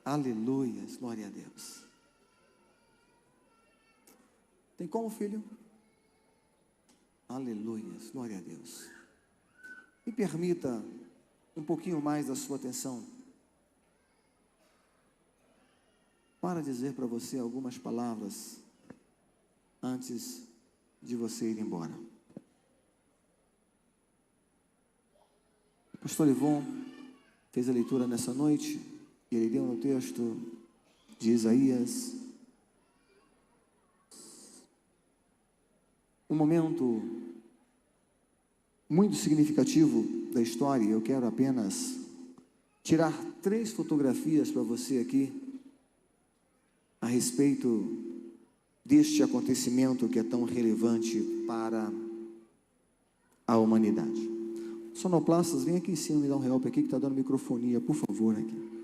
Aleluia, glória a Deus. Tem como, filho? Aleluia, glória a Deus. Me permita um pouquinho mais da sua atenção para dizer para você algumas palavras antes de você ir embora. O pastor Ivon fez a leitura nessa noite e ele deu no texto de Isaías um momento muito significativo da história. Eu quero apenas tirar 3 fotografias para você aqui a respeito deste acontecimento que é tão relevante para a humanidade. Sonoplastas, vem aqui em cima me dar um help aqui que está dando microfonia, por favor, aqui.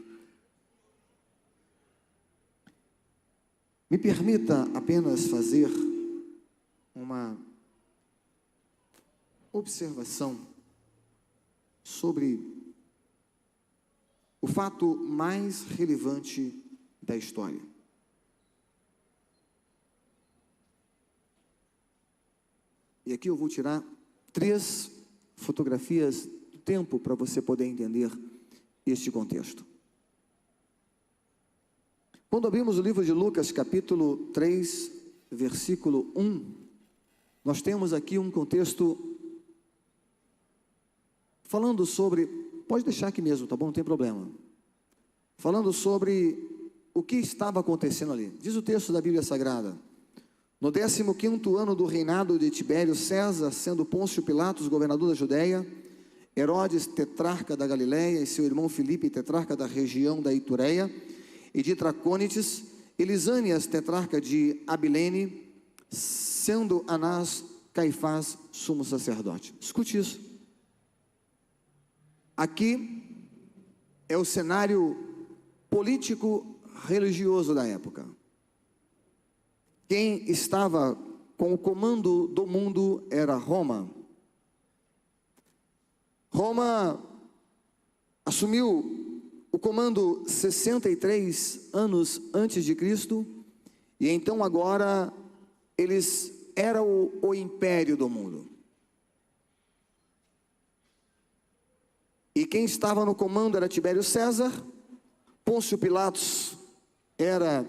Me permita apenas fazer uma observação sobre o fato mais relevante da história. E aqui eu vou tirar 3 fotografias do tempo para você poder entender este contexto. Quando abrimos o livro de Lucas, capítulo 3, versículo 1, nós temos aqui um contexto falando sobre, pode deixar aqui mesmo, tá bom? Não tem problema. Falando sobre o que estava acontecendo ali. Diz o texto da Bíblia Sagrada: no 15º ano do reinado de Tibério César, sendo Pôncio Pilatos governador da Judéia, Herodes tetrarca da Galileia e seu irmão Filipe tetrarca da região da Itureia e de Tracônites, Elisânias tetrarca de Abilene, sendo Anás Caifás sumo sacerdote. Escute isso. Aqui é o cenário político religioso da época. Quem estava com o comando do mundo era Roma. Roma assumiu o comando 63 anos antes de Cristo, e então agora eles eram o império do mundo. E quem estava no comando era Tibério César. Pôncio Pilatos era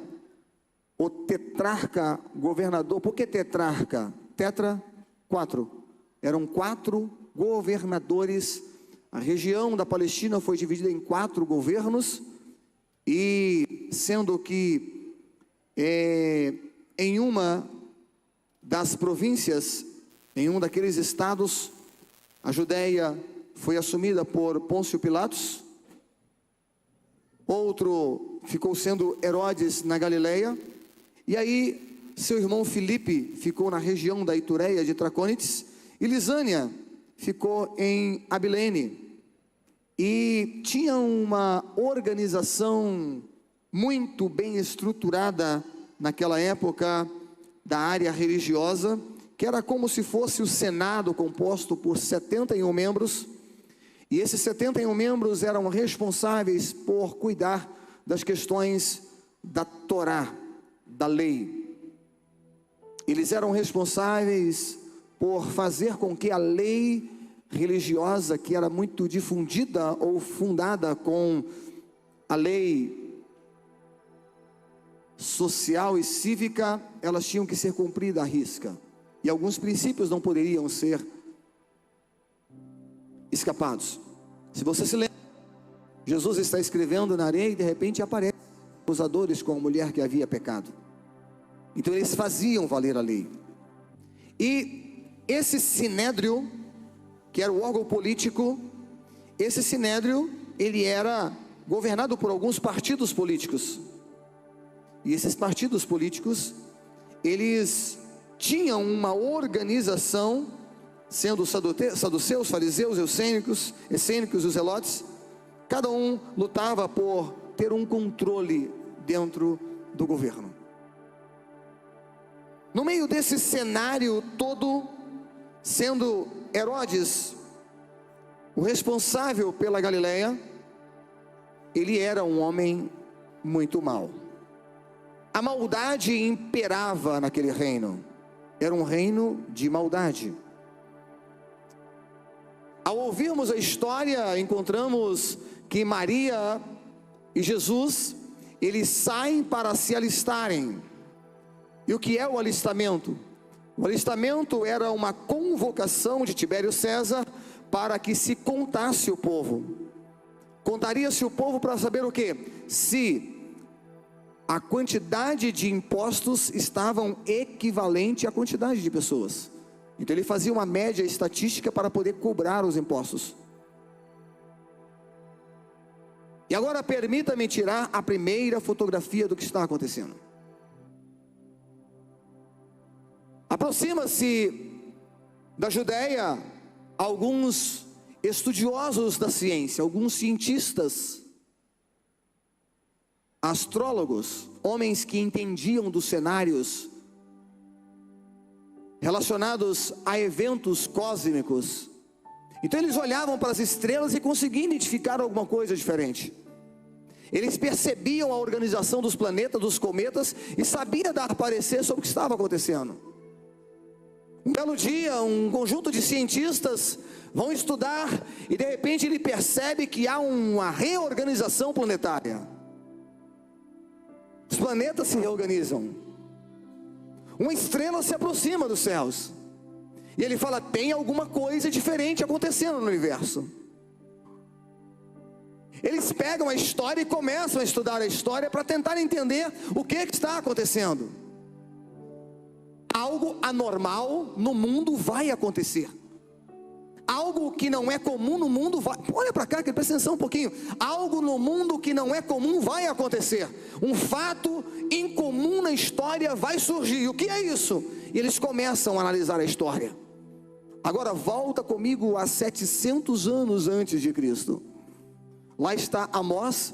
o tetrarca governador. Por que tetrarca? Tetra, 4. Eram 4 governadores. A região da Palestina foi dividida em 4 governos, e sendo que em uma das províncias, em um daqueles estados, a Judéia foi assumida por Pôncio Pilatos, outro ficou sendo Herodes na Galileia, e aí seu irmão Filipe ficou na região da Itureia de Tracônites, e Lisânia ficou em Abilene. E tinha uma organização muito bem estruturada naquela época da área religiosa, que era como se fosse o Senado composto por 71 membros, e esses 71 membros eram responsáveis por cuidar das questões da Torá, da lei. Eles eram responsáveis por fazer com que a lei religiosa, que era muito difundida ou fundada com a lei social e cívica, elas tinham que ser cumpridas à risca, e alguns princípios não poderiam ser escapados. Se você se lembra, Jesus está escrevendo na areia e de repente aparecem acusadores com a mulher que havia pecado. Então eles faziam valer a lei. E esse sinédrio, que era o órgão político, esse sinédrio, ele era governado por alguns partidos políticos. E esses partidos políticos, eles tinham uma organização, sendo os saduceus, fariseus, essênicos e os zelotes. Cada um lutava por ter um controle dentro do governo. No meio desse cenário todo, sendo Herodes o responsável pela Galileia, ele era um homem muito mal. A maldade imperava naquele reino. Era um reino de maldade. Ao ouvirmos a história, encontramos que Maria e Jesus, eles saem para se alistarem. E o que é o alistamento? O alistamento era uma convocação de Tibério César para que se contasse o povo. Contaria-se o povo para saber o quê? Se a quantidade de impostos estavam equivalente à quantidade de pessoas. Então ele fazia uma média estatística para poder cobrar os impostos. E agora permita-me tirar a primeira fotografia do que está acontecendo. Aproxima-se da Judéia alguns estudiosos da ciência, alguns cientistas, astrólogos, homens que entendiam dos cenários relacionados a eventos cósmicos. Então eles olhavam para as estrelas e conseguiam identificar alguma coisa diferente. Eles percebiam a organização dos planetas, dos cometas, e sabiam dar parecer sobre o que estava acontecendo. Um belo dia, um conjunto de cientistas vão estudar e de repente ele percebe que há uma reorganização planetária. Os planetas se reorganizam. Uma estrela se aproxima dos céus. E ele fala, tem alguma coisa diferente acontecendo no universo. Eles pegam a história e começam a estudar a história para tentar entender o que está acontecendo. Algo anormal no mundo vai acontecer. Algo que não é comum no mundo vai... Olha para cá, presta atenção um pouquinho. Algo no mundo que não é comum vai acontecer. Um fato incomum na história vai surgir. E o que é isso? E eles começam a analisar a história. Agora volta comigo a 700 anos antes de Cristo. Lá está Amós,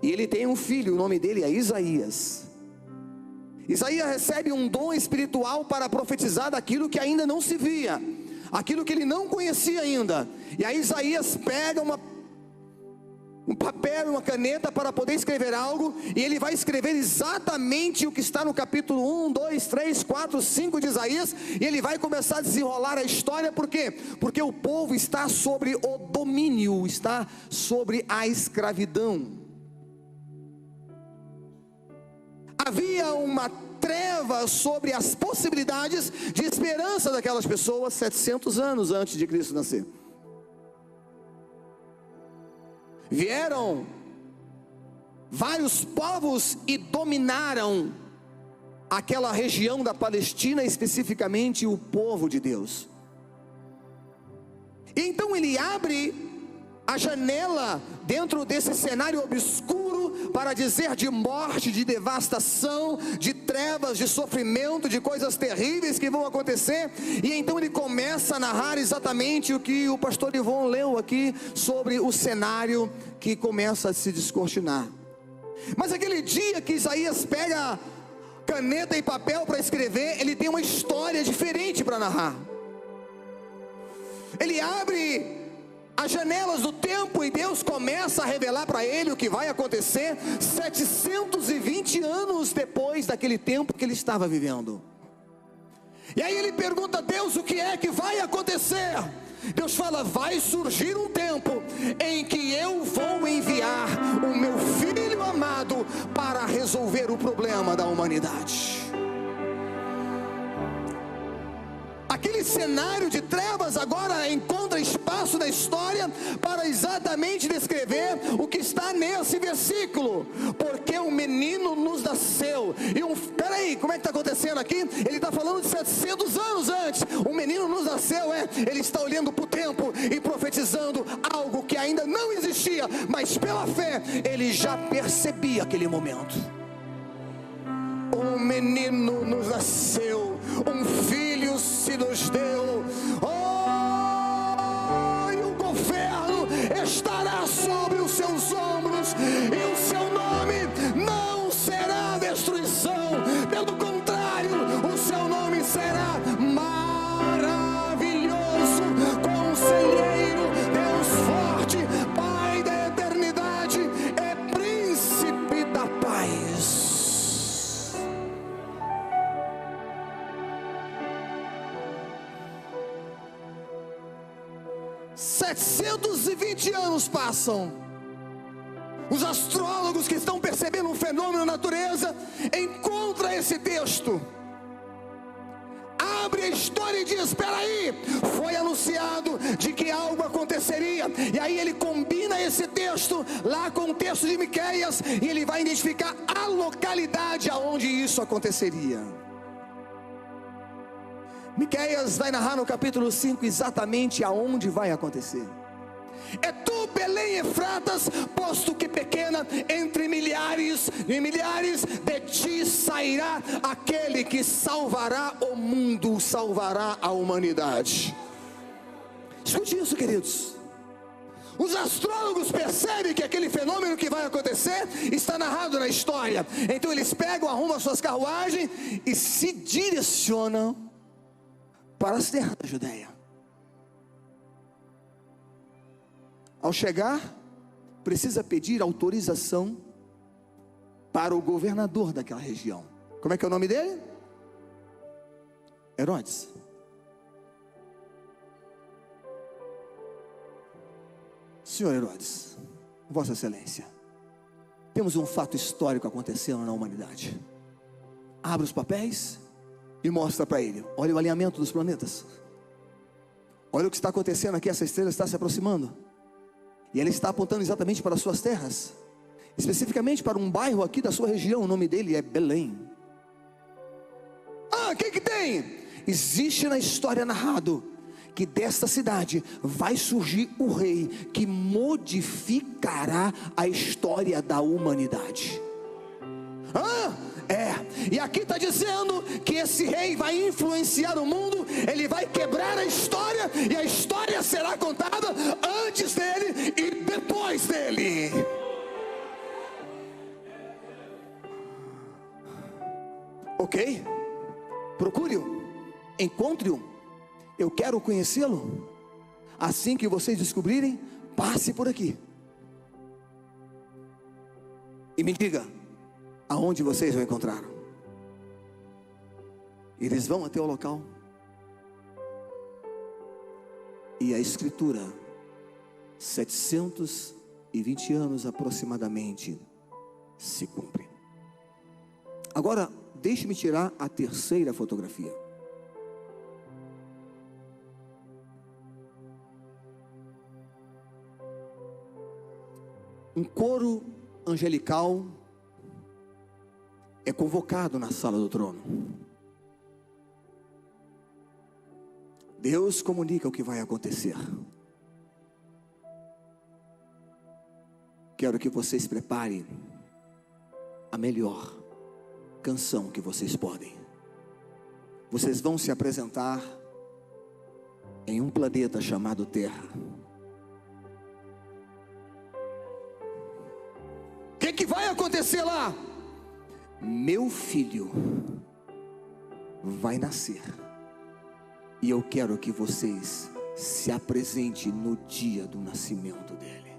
e ele tem um filho, o nome dele é Isaías. Isaías recebe um dom espiritual para profetizar daquilo que ainda não se via, aquilo que ele não conhecia ainda. E aí Isaías pega um papel e uma caneta para poder escrever algo, e ele vai escrever exatamente o que está no capítulo 1, 2, 3, 4, 5 de Isaías, e ele vai começar a desenrolar a história. Por quê? Porque o povo está sobre o domínio, está sobre a escravidão. Havia uma treva sobre as possibilidades de esperança daquelas pessoas 700 anos antes de Cristo nascer. Vieram vários povos e dominaram aquela região da Palestina, especificamente o povo de Deus. E então ele abre a janela dentro desse cenário obscuro para dizer de morte, de devastação, de trevas, de sofrimento, de coisas terríveis que vão acontecer. E então ele começa a narrar exatamente o que o pastor Ivon leu aqui sobre o cenário que começa a se descortinar. Mas aquele dia que Isaías pega caneta e papel para escrever, ele tem uma história diferente para narrar. Ele abre as janelas do tempo e Deus começa a revelar para ele o que vai acontecer 720 anos depois daquele tempo que ele estava vivendo. E aí ele pergunta a Deus o que é que vai acontecer. Deus fala, vai surgir um tempo em que eu vou enviar o meu filho amado para resolver o problema da humanidade. Aquele cenário de trevas agora encontra espaço na história para exatamente descrever o que está nesse versículo. Porque um menino nos nasceu. Peraí, como é que está acontecendo aqui? Ele está falando de 700 anos antes. Um menino nos nasceu, ele está olhando para o tempo e profetizando algo que ainda não existia, mas pela fé ele já percebia aquele momento. Um menino nos nasceu, um filho se nos deu, e o governo estará sobre os seus ombros, e o seu nome não será destruição, pelo contrário, o seu nome será maravilhoso, conselheiro, Deus forte, Pai da eternidade, é príncipe da paz. 720 anos passam. Os astrólogos que estão percebendo um fenômeno na natureza encontram esse texto, abre a história e diz: espera aí, foi anunciado de que algo aconteceria. E aí ele combina esse texto lá com o texto de Miqueias, e ele vai identificar a localidade aonde isso aconteceria. Miqueias vai narrar no capítulo 5 exatamente aonde vai acontecer. É tu, Belém Efratas, posto que pequena entre milhares e milhares, de ti sairá aquele que salvará o mundo, salvará a humanidade. Escute isso, queridos. Os astrólogos percebem que aquele fenômeno que vai acontecer está narrado na história. Então eles pegam, arrumam suas carruagens e se direcionam para as terras da Judeia. Ao chegar, precisa pedir autorização para o governador daquela região. Como é que é o nome dele? Herodes. Senhor Herodes, Vossa Excelência, temos um fato histórico acontecendo na humanidade. Abre os papéis e mostra para ele. Olha o alinhamento dos planetas. Olha o que está acontecendo aqui. Essa estrela está se aproximando, e ela está apontando exatamente para as suas terras, especificamente para um bairro aqui da sua região. O nome dele é Belém. O que tem? Existe na história narrado que desta cidade vai surgir o rei que modificará a história da humanidade. E aqui está dizendo que esse rei vai influenciar o mundo, ele vai quebrar a história, e a história será contada antes dele e depois dele. Ok? Procure-o, encontre-o, eu quero conhecê-lo. Assim que vocês descobrirem, passe por aqui e me diga aonde vocês o encontraram. Eles vão até o local, e a escritura, 720 anos aproximadamente, se cumpre. Agora, deixe-me tirar a terceira fotografia. Um coro angelical é convocado na sala do trono. Deus comunica o que vai acontecer. Quero que vocês preparem a melhor canção que vocês podem. Vocês vão se apresentar em um planeta chamado Terra. O que vai acontecer lá? Meu filho vai nascer, e eu quero que vocês se apresentem no dia do nascimento dele.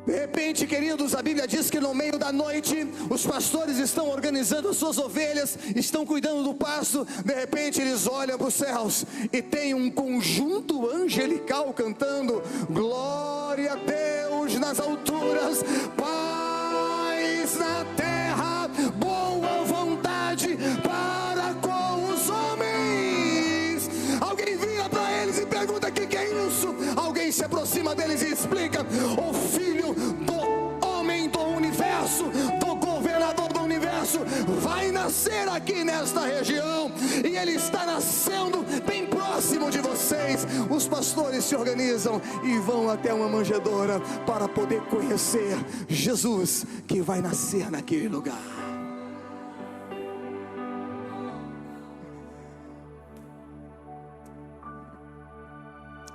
De repente, queridos, a Bíblia diz que no meio da noite, os pastores estão organizando as suas ovelhas, estão cuidando do pasto. De repente eles olham para os céus e tem um conjunto angelical cantando: glória a Deus nas alturas, paz na terra, boa vontade para com os homens. Alguém vira para eles e pergunta: o que é isso? Alguém se aproxima deles e explica: o Filho do homem do universo, do governador do universo, vai nascer aqui nesta região, e ele está nascendo bem próximo de vocês. Os pastores se organizam e vão até uma manjedoura para poder conhecer Jesus, que vai nascer naquele lugar.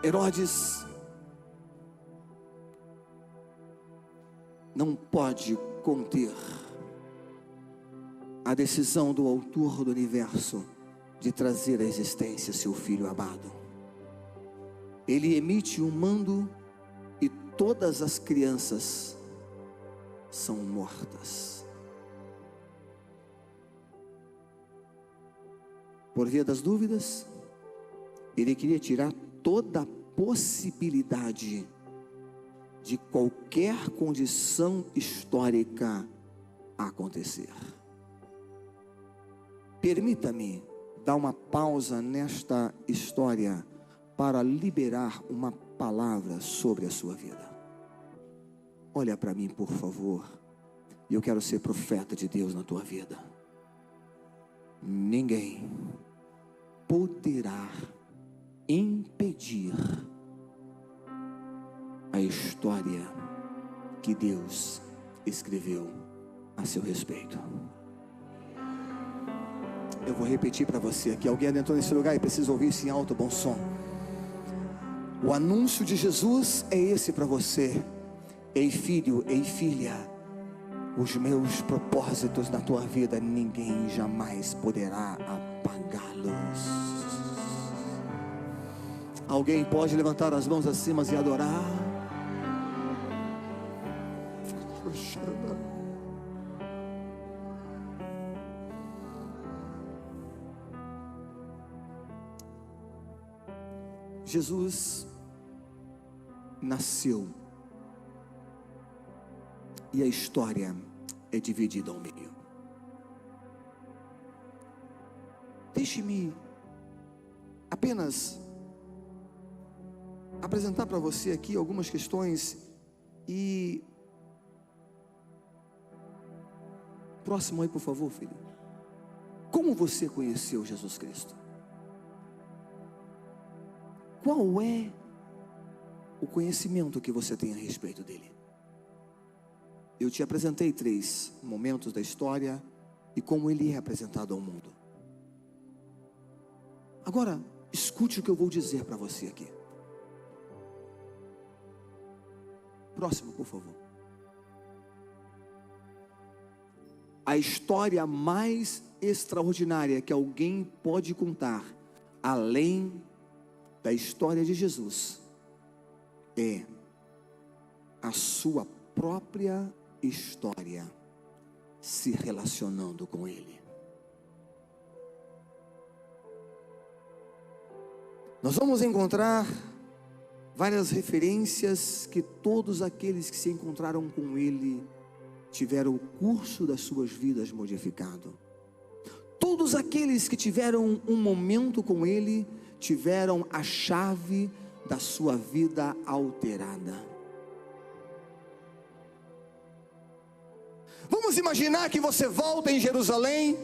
Herodes não pode conter a decisão do autor do universo de trazer à existência seu filho amado. Ele emite um mando e todas as crianças são mortas. Por via das dúvidas, Ele queria tirar toda a possibilidade de qualquer condição histórica acontecer. Permita-me dar uma pausa nesta história para liberar uma palavra sobre a sua vida. Olha para mim, por favor, e eu quero ser profeta de Deus na tua vida. Ninguém poderá impedir a história que Deus escreveu a seu respeito. Eu vou repetir para você aqui. Alguém entrou nesse lugar e precisa ouvir isso em alto bom som. O anúncio de Jesus é esse para você. Ei filho, ei filha, os meus propósitos na tua vida ninguém jamais poderá apagá-los. Alguém pode levantar as mãos acima e adorar? Jesus nasceu e a história é dividida ao meio. Deixe-me apenas apresentar para você aqui algumas questões e... Próximo aí, por favor, filho. Como você conheceu Jesus Cristo? Qual é o conhecimento que você tem a respeito dele? Eu te apresentei 3 momentos da história e como ele é apresentado ao mundo. Agora, escute o que eu vou dizer para você aqui. Próximo, por favor. A história mais extraordinária que alguém pode contar, além da história de Jesus, é a sua própria história se relacionando com ele. Nós vamos encontrar várias referências que todos aqueles que se encontraram com ele tiveram o curso das suas vidas modificado. Todos aqueles que tiveram um momento com ele tiveram a chave da sua vida alterada. Vamos imaginar que você volta em Jerusalém,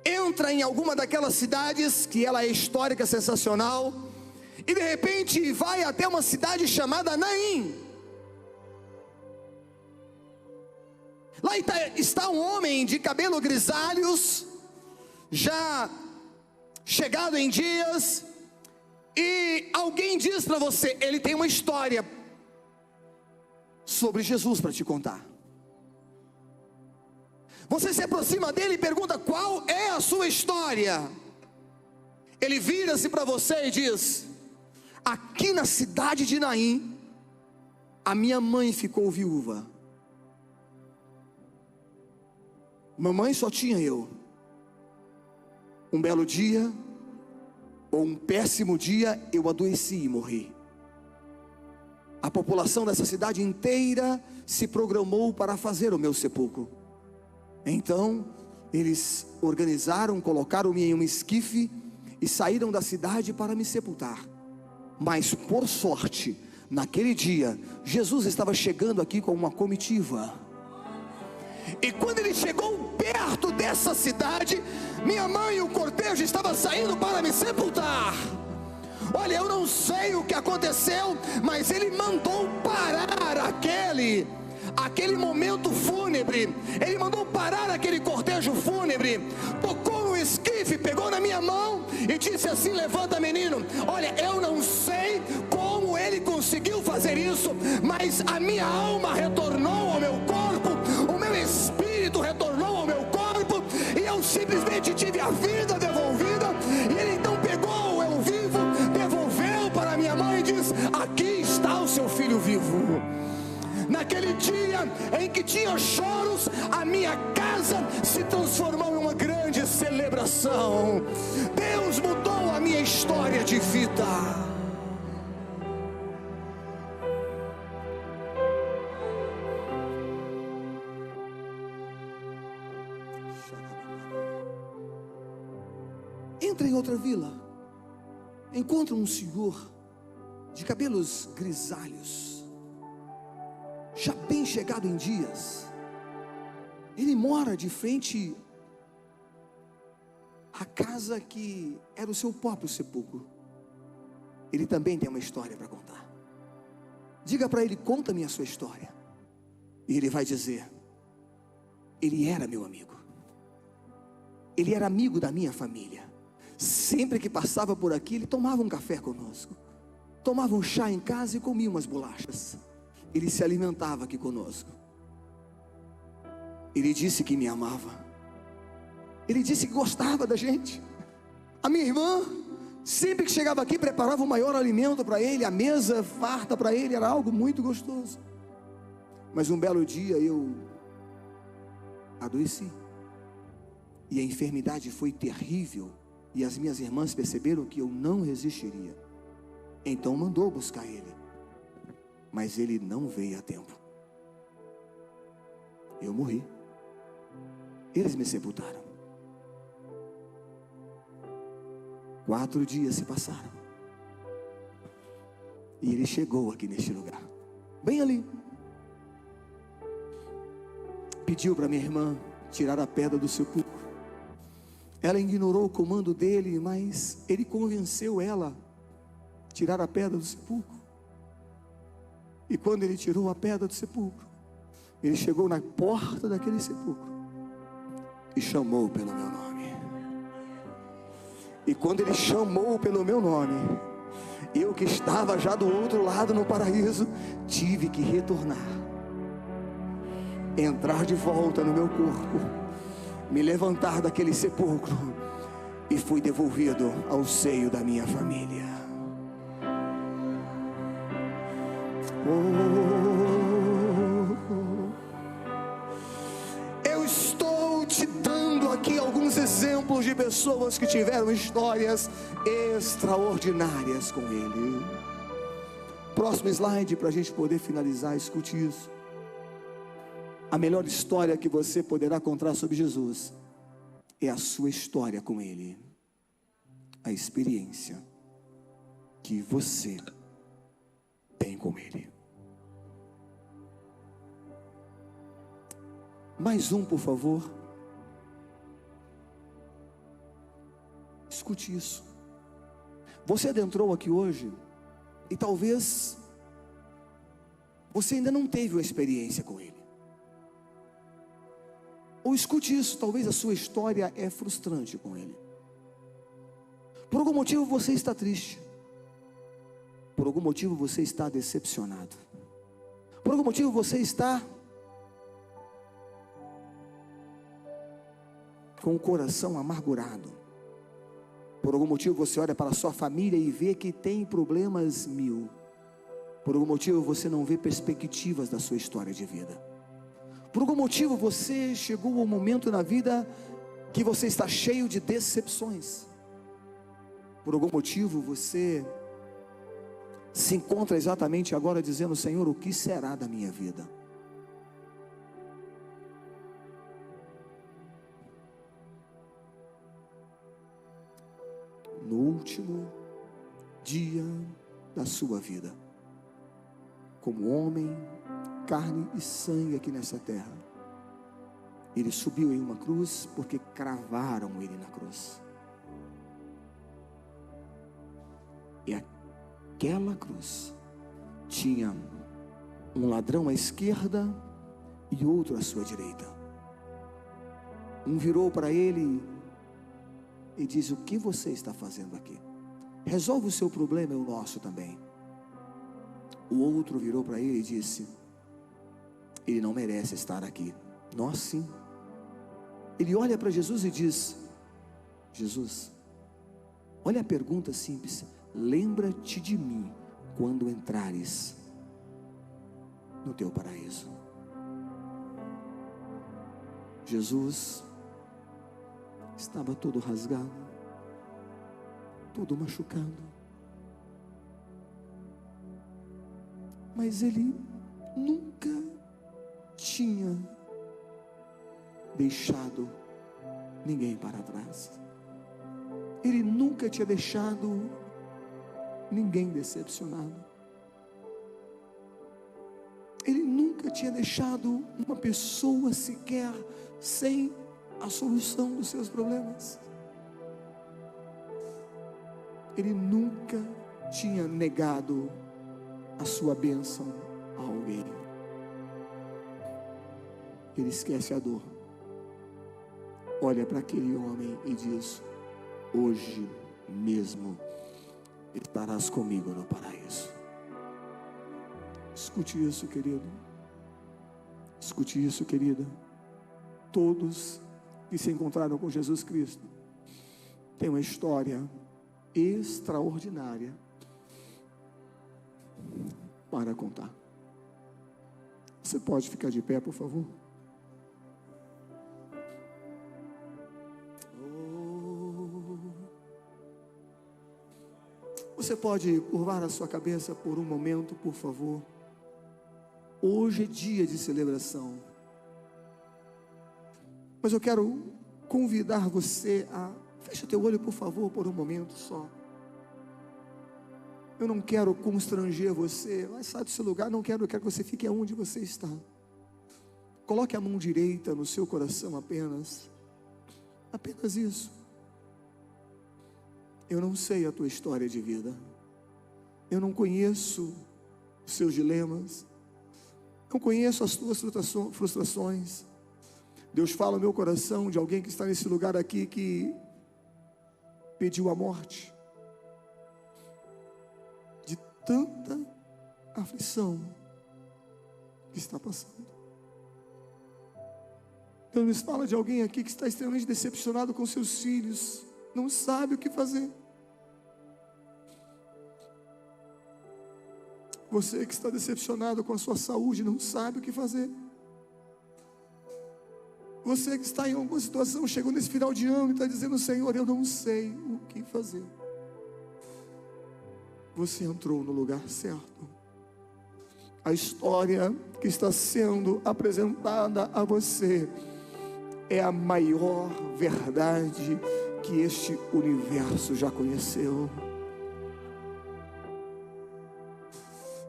entra em alguma daquelas cidades que ela é histórica, sensacional, e de repente vai até uma cidade chamada Naim. Lá está um homem de cabelo grisalhos, já chegado em dias, e alguém diz para você, ele tem uma história sobre Jesus para te contar. Você se aproxima dele e pergunta, qual é a sua história? Ele vira-se para você e diz, aqui na cidade de Naim, a minha mãe ficou viúva. Mamãe só tinha eu. Um belo dia, ou um péssimo dia, eu adoeci e morri. A população dessa cidade inteira se programou para fazer o meu sepulcro. Então, eles organizaram, colocaram-me em um esquife e saíram da cidade para me sepultar. Mas por sorte, naquele dia, Jesus estava chegando aqui com uma comitiva. E quando ele chegou perto dessa cidade, minha mãe e o cortejo estavam saindo para me sepultar. Olha, eu não sei o que aconteceu, mas ele mandou parar aquele momento fúnebre. Ele mandou parar aquele cortejo fúnebre, tocou no esquife, pegou na minha mão e disse assim, levanta menino. Olha, eu não sei como ele conseguiu fazer isso, mas a minha alma retornou ao meu corpo, o meu espírito retornou ao meu corpo, e eu simplesmente tive a vida devolvida. E ele então pegou o eu vivo, devolveu para minha mãe e disse, aqui está o seu filho vivo. Naquele dia em que tinha choros, a minha casa se transformou em uma grande celebração. Deus mudou a minha história de vida. Entra em outra vila, encontra um senhor de cabelos grisalhos, já bem chegado em dias. Ele mora de frente à casa que era o seu próprio sepulcro. Ele também tem uma história para contar. Diga para ele: conta-me a sua história. E ele vai dizer: ele era meu amigo, ele era amigo da minha família. Sempre que passava por aqui, ele tomava um café conosco, tomava um chá em casa e comia umas bolachas. Ele se alimentava aqui conosco. Ele disse que me amava. Ele disse que gostava da gente. A minha irmã, sempre que chegava aqui, preparava o maior alimento para ele. A mesa farta para ele, era algo muito gostoso. Mas um belo dia eu adoeci, e a enfermidade foi terrível. E as minhas irmãs perceberam que eu não resistiria. Então mandou buscar ele, mas ele não veio a tempo. Eu morri. Eles me sepultaram. 4 dias se passaram, e ele chegou aqui neste lugar, bem ali. Pediu para minha irmã tirar a pedra do sepulcro. Ela ignorou o comando dele, mas ele convenceu ela a tirar a pedra do sepulcro. E quando ele tirou a pedra do sepulcro, ele chegou na porta daquele sepulcro e chamou pelo meu nome. E quando ele chamou pelo meu nome, eu que estava já do outro lado no paraíso, tive que retornar, entrar de volta no meu corpo, me levantar daquele sepulcro, e fui devolvido ao seio da minha família. Eu estou te dando aqui alguns exemplos de pessoas que tiveram histórias extraordinárias com ele. Próximo slide, para a gente poder finalizar. Escute isso. A melhor história que você poderá contar sobre Jesus é a sua história com ele, a experiência que você tem com ele. Mais um, por favor. Escute isso. Você adentrou aqui hoje e talvez você ainda não teve uma experiência com ele. Ou escute isso, talvez a sua história é frustrante com ele. Por algum motivo você está triste. Por algum motivo você está decepcionado. Por algum motivo você está com o coração amargurado. Por algum motivo você olha para a sua família e vê que tem problemas 1000. Por algum motivo você não vê perspectivas da sua história de vida. Por algum motivo você chegou a um momento na vida que você está cheio de decepções. Por algum motivo você se encontra exatamente agora dizendo: Senhor, o que será da minha vida? No último dia da sua vida, como homem, carne e sangue aqui nessa terra, ele subiu em uma cruz porque cravaram ele na cruz. E aquela cruz tinha um ladrão à esquerda e outro à sua direita. Um virou para ele e disse: o que você está fazendo aqui? Resolve o seu problema e o nosso também. O outro virou para ele e disse: ele não merece estar aqui, nós sim. Ele olha para Jesus e diz: Jesus, olha a pergunta simples: lembra-te de mim quando entrares no teu paraíso. Jesus estava todo rasgado, todo machucado, mas ele nunca tinha deixado ninguém para trás. Ele nunca tinha deixado ninguém decepcionado. Ele nunca tinha deixado uma pessoa sequer sem a solução dos seus problemas. Ele nunca tinha negado a sua bênção a alguém. Ele esquece a dor, olha para aquele homem e diz: hoje mesmo estarás comigo no paraíso. Escute isso, querido. Escute isso, querida. Todos que se encontraram com Jesus Cristo têm uma história extraordinária para contar. Você pode ficar de pé, por favor? Você pode curvar a sua cabeça por um momento, por favor? Hoje é dia de celebração, mas eu quero convidar você a... Feche o teu olho, por favor, por um momento só. Eu não quero constranger você, mas sai do seu lugar, eu quero que você fique onde você está. Coloque a mão direita no seu coração apenas isso. Eu não sei a tua história de vida, eu não conheço os seus dilemas, não conheço as tuas frustrações. Deus fala no meu coração de alguém que está nesse lugar aqui que pediu a morte, de tanta aflição que está passando. Deus nos fala de alguém aqui que está extremamente decepcionado com seus filhos, não sabe o que fazer. Você que está decepcionado com a sua saúde, não sabe o que fazer. Você que está em alguma situação, chegou nesse final de ano e está dizendo: Senhor, eu não sei o que fazer. Você entrou no lugar certo. A história que está sendo apresentada a você é a maior verdade que este universo já conheceu.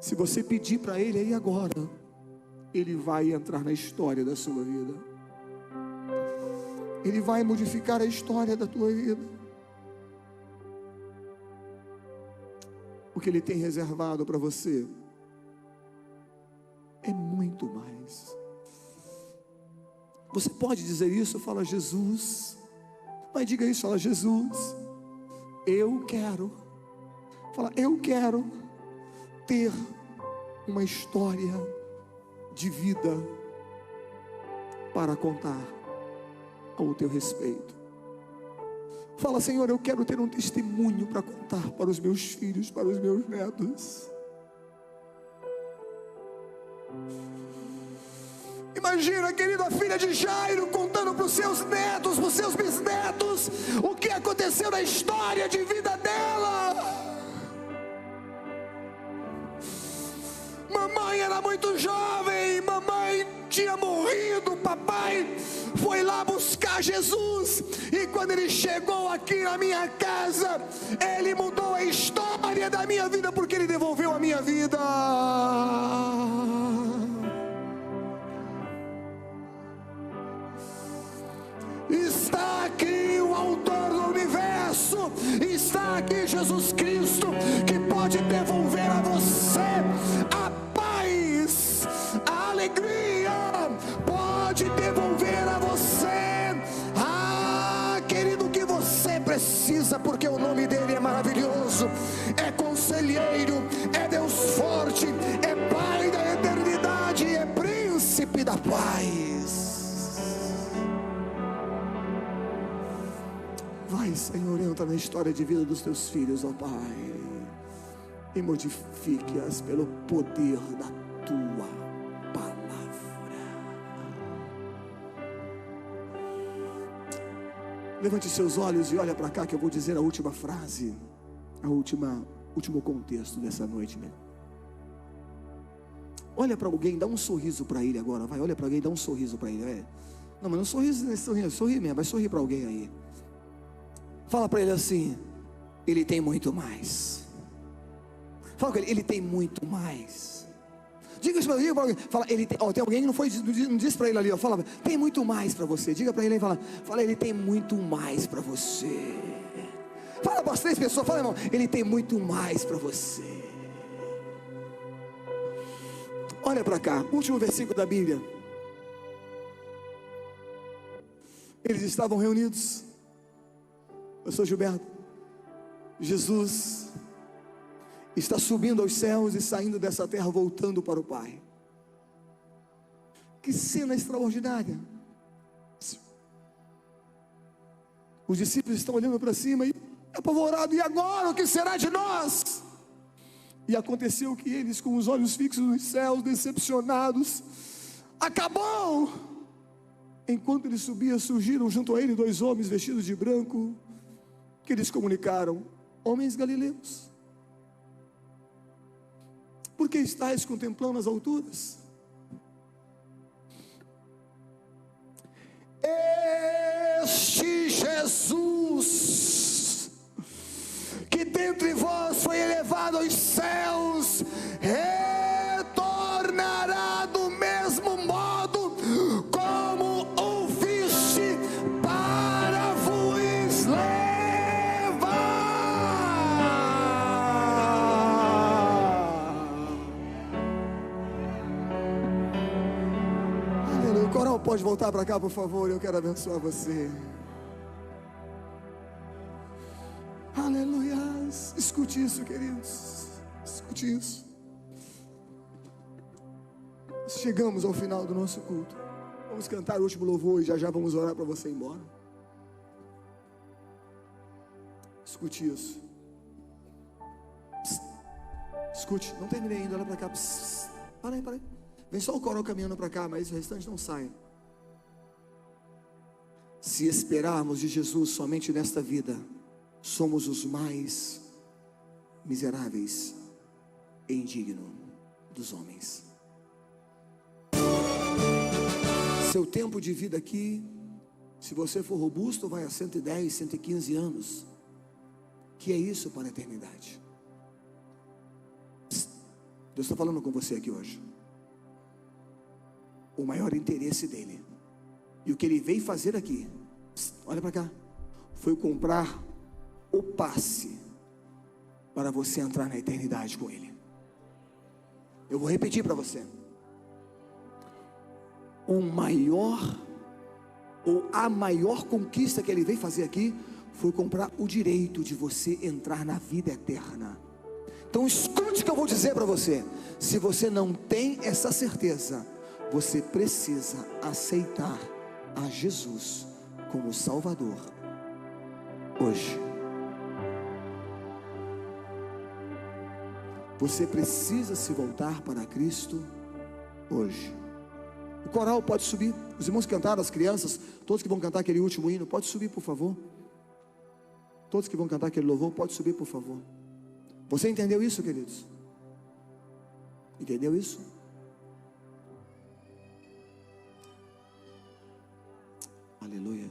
Se você pedir para Ele aí agora, Ele vai entrar na história da sua vida. Ele vai modificar a história da tua vida. O que Ele tem reservado para você é muito mais. Você pode dizer isso? Fala: Jesus. Mas diga isso, fala: Jesus, eu quero. Fala: eu quero ter uma história de vida para contar ao teu respeito. Fala: Senhor, eu quero ter um testemunho para contar para os meus filhos, para os meus netos. Imagina a querida filha de Jairo contando para os seus netos, para os seus bisnetos, o que aconteceu na história de vida dela. Mamãe era muito jovem, mamãe tinha morrido, papai foi lá buscar Jesus, e quando ele chegou aqui na minha casa, ele mudou a história da minha vida, porque ele devolveu a minha vida. Está aqui o autor do universo, está aqui Jesus Cristo, que pode devolver a você a paz, a alegria, pode devolver a você, querido, o que você precisa, porque o nome dele é maravilhoso, é conselheiro, é Deus forte, é Pai da eternidade, é príncipe da paz. Vai, Senhor, entra na história de vida dos teus filhos, ó Pai, e modifique-as pelo poder da tua Levante seus olhos e olha para cá que eu vou dizer a última frase, último contexto dessa noite, né? Olha para alguém, dá um sorriso para ele agora, vai, olha para alguém, dá um sorriso para ele, vai. Não, mas não sorri mesmo, vai sorrir para alguém aí. Fala para ele assim: ele tem muito mais. Fala com ele: ele tem muito mais. Diga isso para alguém, fala, ele tem, tem alguém que não disse para ele ali, fala, tem muito mais para você. Diga para ele aí, fala, ele tem muito mais para você. Fala para as 3 pessoas, fala, irmão, ele tem muito mais para você. Olha para cá, último versículo da Bíblia. Eles estavam reunidos. Pastor Gilberto, Jesus está subindo aos céus e saindo dessa terra, voltando para o Pai. Que cena extraordinária. Os discípulos estão olhando para cima e apavorados: e agora o que será de nós? E aconteceu que eles, com os olhos fixos nos céus, decepcionados, acabou. Enquanto ele subia, surgiram junto a ele 2 homens vestidos de branco, que lhes comunicaram: homens galileus, por que estáis contemplando as alturas? Este Jesus, que dentre vós foi elevado aos céus, retornará do mesmo modo como o viste, para vos levar. Aleluia. O coral pode voltar para cá, por favor, eu quero abençoar você. Aleluia. Escute isso, queridos, escute isso. Chegamos ao final do nosso culto. Vamos cantar o último louvor e já vamos orar para você ir embora. Escute isso. Psst. Escute, não terminei ainda, olha para cá. Psst. Para aí. Vem só o coral caminhando para cá, mas o restante não sai. Se esperarmos de Jesus somente nesta vida, somos os mais miseráveis e indignos dos homens. Seu tempo de vida aqui, se você for robusto, vai a 110, 115 anos. Que é isso para a eternidade? Deus está falando com você aqui hoje. O maior interesse dele, e o que ele veio fazer aqui, olha para cá, foi comprar o passe para você entrar na eternidade com ele. Eu vou repetir para você. A maior conquista que ele veio fazer aqui foi comprar o direito de você entrar na vida eterna. Então escute o que eu vou dizer para você. Se você não tem essa certeza, você precisa aceitar a Jesus como Salvador hoje. Você precisa se voltar para Cristo hoje. O coral pode subir. Os irmãos cantaram, as crianças, todos que vão cantar aquele último hino, pode subir, por favor. Todos que vão cantar aquele louvor, pode subir, por favor. Você entendeu isso, queridos? Entendeu isso? Aleluia.